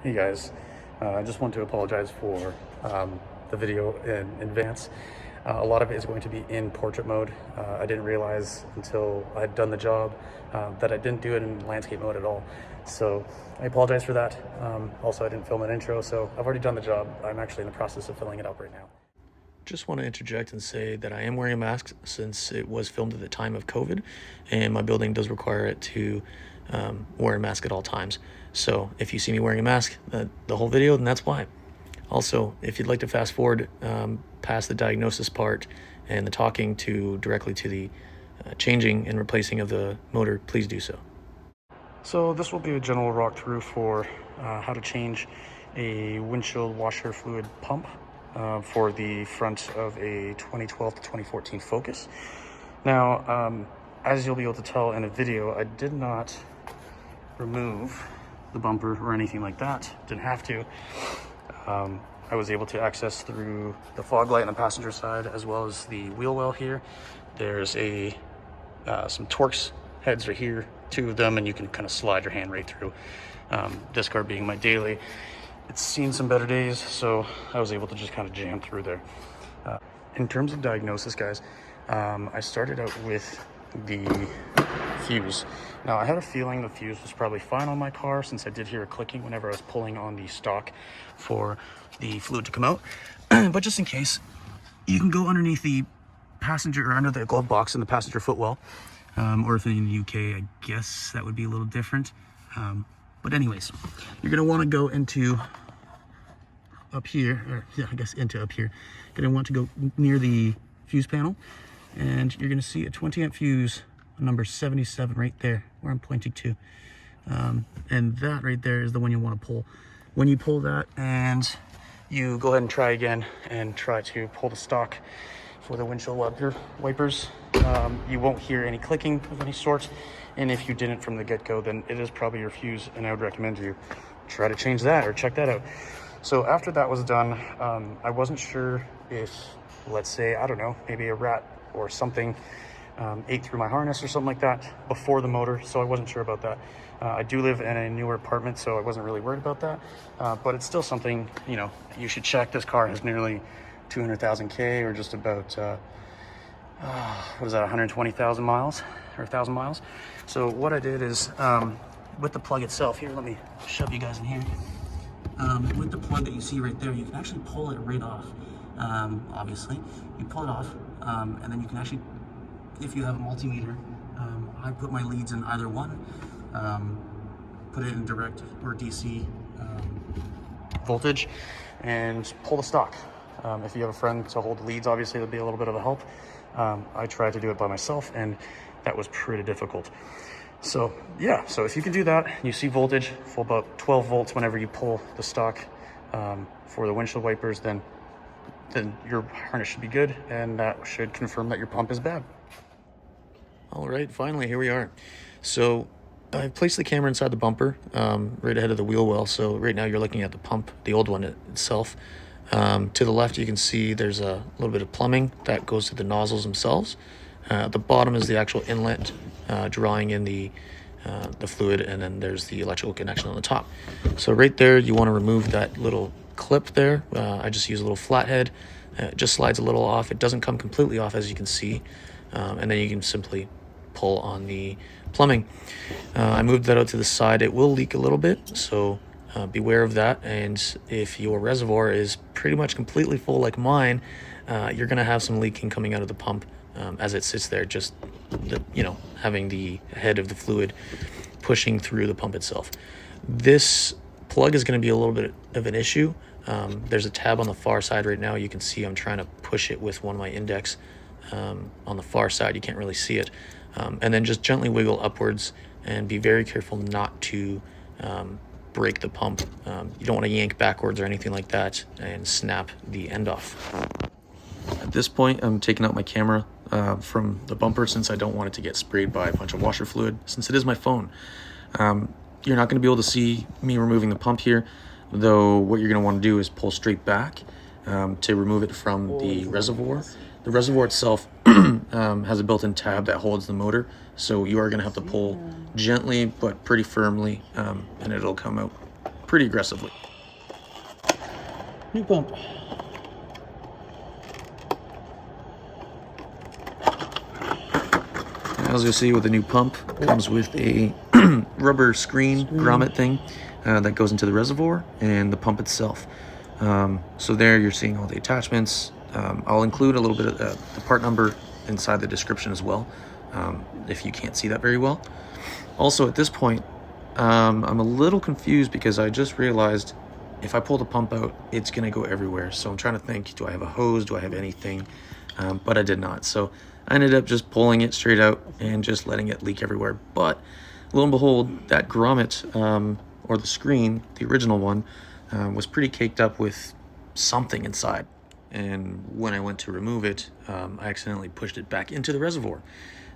Hey guys, I just want to apologize for the video in advance. A lot of it is going to be in portrait mode. I didn't realize until I had done the job that I didn't do it in landscape mode at all. So I apologize for that. Also, I didn't film an intro, so I've already done the job. I'm actually in the process of filling it up right now. Just want to interject and say that I am wearing a mask since it was filmed at the time of COVID, and my building does require it to wear a mask at all times. So if you see me wearing a mask the whole video, then that's why. Also, if you'd like to fast forward past the diagnosis part and the talking directly to the changing and replacing of the motor, please do so. So this will be a general walkthrough for how to change a windshield washer fluid pump for the front of a 2012 to 2014 Focus. Now, as you'll be able to tell in a video, I did not remove the bumper or anything like that. Didn't have to. I was able to access through the fog light on the passenger side as well as the wheel well here. There's some Torx heads right here, 2 of them, and you can kind of slide your hand right through. This car being my daily, it's seen some better days, so I was able to just kind of jam through there. In terms of diagnosis, guys, I started out with the fuse. Now, I had a feeling the fuse was probably fine on my car since I did hear a clicking whenever I was pulling on the stock for the fluid to come out. But just in case, you can go underneath the passenger or under the glove box in the passenger footwell. Or if in the UK, I guess that would be a little different. But anyways, you're gonna want to go into up here, or yeah, I guess into up here. You're gonna want to go near the fuse panel, and you're gonna see a 20 amp fuse, number 77 right there, where I'm pointing to. And that right there is the one you want to pull. When you pull that and you go ahead and try again and try to pull the stock for the windshield wipers, you won't hear any clicking of any sort. And if you didn't from the get-go, then it is probably your fuse, and I would recommend you try to change that or check that out. So after that was done, I wasn't sure if, let's say, I don't know, maybe a rat or something ate through my harness or something like that before the motor, so I wasn't sure about that. I do live in a newer apartment, so I wasn't really worried about that, but it's still something, you know, you should check. This car has nearly 200,000 K, or just about what is that, 120,000 miles or 1,000 miles. So what I did is with the plug itself here, let me shove you guys in here. With the plug that you see right there, you can actually pull it right off. Obviously you pull it off, and then you can actually, if you have a multimeter, I put my leads in either one, put it in direct or DC voltage, and pull the stock. If you have a friend to hold the leads, obviously that'll be a little bit of a help. I tried to do it by myself, and that was pretty difficult. So yeah, so if you can do that, you see voltage for about 12 volts whenever you pull the stock for the windshield wipers, then your harness should be good, and that should confirm that your pump is bad. All right, finally, here we are. So I've placed the camera inside the bumper, right ahead of the wheel well. So right now you're looking at the pump, the old one itself. To the left, you can see there's a little bit of plumbing that goes to the nozzles themselves. At the bottom is the actual inlet, drawing in the fluid, and then there's the electrical connection on the top. So right there, you want to remove that little clip there. I just use a little flathead. It just slides a little off. It doesn't come completely off, as you can see. And then you can simply pull on the plumbing. I moved that out to the side. It will leak a little bit, so beware of that. And if your reservoir is pretty much completely full like mine, you're going to have some leaking coming out of the pump as it sits there, just having the head of the fluid pushing through the pump itself. This plug is going to be a little bit of an issue. There's a tab on the far side right now. You can see I'm trying to push it with one of my index on the far side. You can't really see it. And then just gently wiggle upwards and be very careful not to break the pump. You don't want to yank backwards or anything like that and snap the end off. At this point, I'm taking out my camera from the bumper since I don't want it to get sprayed by a bunch of washer fluid, since it is my phone. You're not going to be able to see me removing the pump here, though what you're going to want to do is pull straight back to remove it from the reservoir. The reservoir itself has a built-in tab that holds the motor, so you are going to have to pull gently but pretty firmly, and it'll come out pretty aggressively. New pump. As you'll see with the new pump, it comes with a rubber screen grommet thing that goes into the reservoir and the pump itself. So there you're seeing all the attachments. I'll include a little bit of the part number inside the description as well, if you can't see that very well. Also at this point, I'm a little confused because I just realized if I pull the pump out, it's gonna go everywhere. So I'm trying to think, do I have a hose? Do I have anything? But I did not. So I ended up just pulling it straight out and just letting it leak everywhere. But lo and behold, that grommet, or the screen, the original one, was pretty caked up with something inside. And when I went to remove it, I accidentally pushed it back into the reservoir.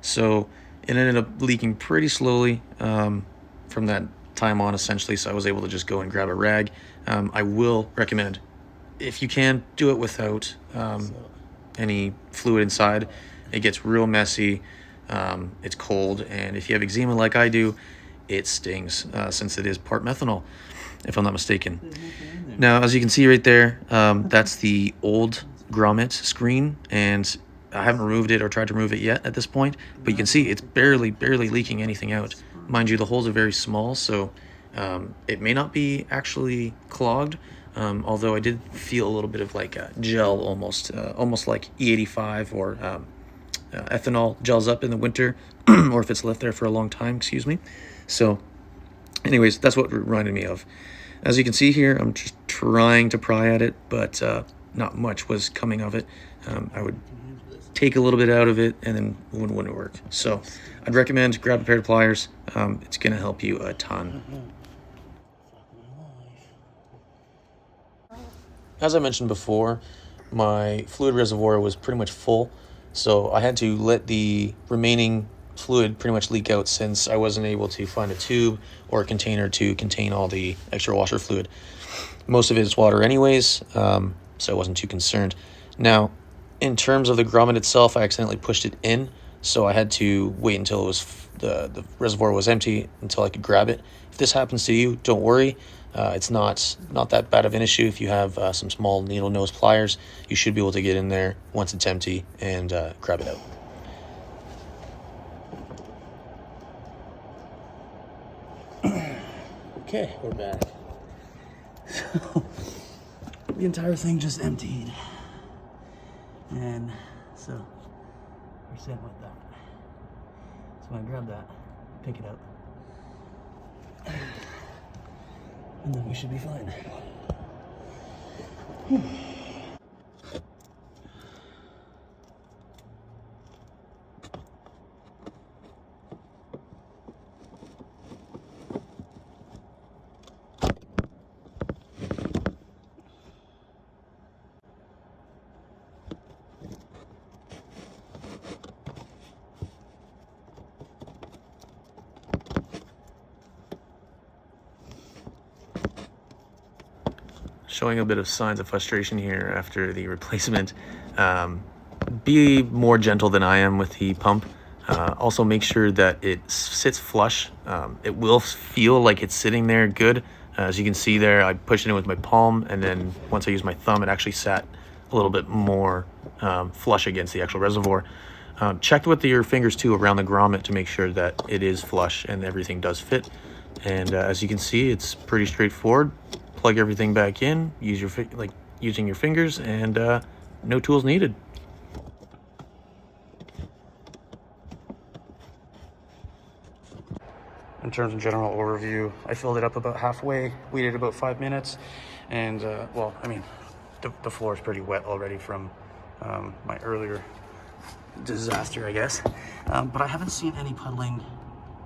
So it ended up leaking pretty slowly from that time on, essentially. So I was able to just go and grab a rag. I will recommend, if you can, do it without any fluid inside. It gets real messy, it's cold, and if you have eczema like I do, it stings, since it is part methanol, if I'm not mistaken. Now, as you can see right there, that's the old grommet screen, and I haven't removed it or tried to remove it yet at this point, but you can see it's barely leaking anything out. Mind you, the holes are very small, so it may not be actually clogged, although I did feel a little bit of like gel almost like E85 or ethanol gels up in the winter, or if it's left there for a long time, excuse me. So anyways, that's what it reminded me of. As you can see here, I'm just trying to pry at it, but not much was coming of it. I would take a little bit out of it and then it wouldn't work. So I'd recommend grab a pair of pliers. It's going to help you a ton. As I mentioned before, my fluid reservoir was pretty much full, so I had to let the remaining fluid pretty much leak out since I wasn't able to find a tube or a container to contain all the extra washer fluid. Most of it is water anyways, so I wasn't too concerned. Now, in terms of the grommet itself, I accidentally pushed it in, so I had to wait until it was the reservoir was empty until I could grab it. If this happens to you, don't worry. It's not that bad of an issue. If you have some small needle nose pliers, you should be able to get in there once it's empty and grab it out. Okay, we're back. So the entire thing just emptied, and so we're set with that. So I grab that, pick it up, and then we should be fine. Showing a bit of signs of frustration here after the replacement. Be more gentle than I am with the pump. Also make sure that it sits flush. It will feel like it's sitting there good. As you can see there, I pushed it in with my palm, and then once I used my thumb, it actually sat a little bit more flush against the actual reservoir. Check with your fingers too around the grommet to make sure that it is flush and everything does fit. And as you can see, it's pretty straightforward. Plug everything back in, use your using your fingers, and no tools needed. In terms of general overview, I filled it up about halfway, waited about 5 minutes, and well, I mean, the floor is pretty wet already from my earlier disaster, I guess. But I haven't seen any puddling,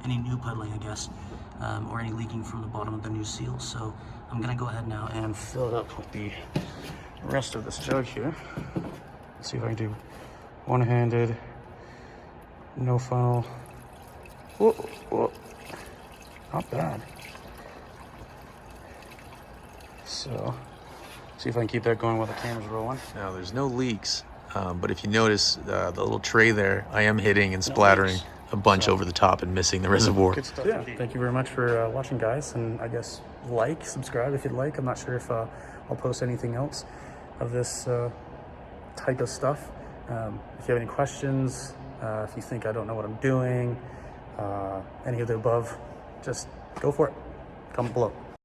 any new puddling, I guess, or any leaking from the bottom of the new seal. So I'm gonna go ahead now and fill it up with the rest of this jug here. Let's see if I can do one-handed, no funnel. Whoa, whoa. Not bad. So, see if I can keep that going while the camera's rolling. Now, there's no leaks, but if you notice the little tray there, I am hitting and splattering a bunch over the top and missing the reservoir. Good stuff. Yeah, thank you very much for watching, guys, and I guess like, subscribe if you'd like. I'm not sure if I'll post anything else of this type of stuff. If you have any questions, if you think I don't know what I'm doing, any of the above, just go for it. Comment below.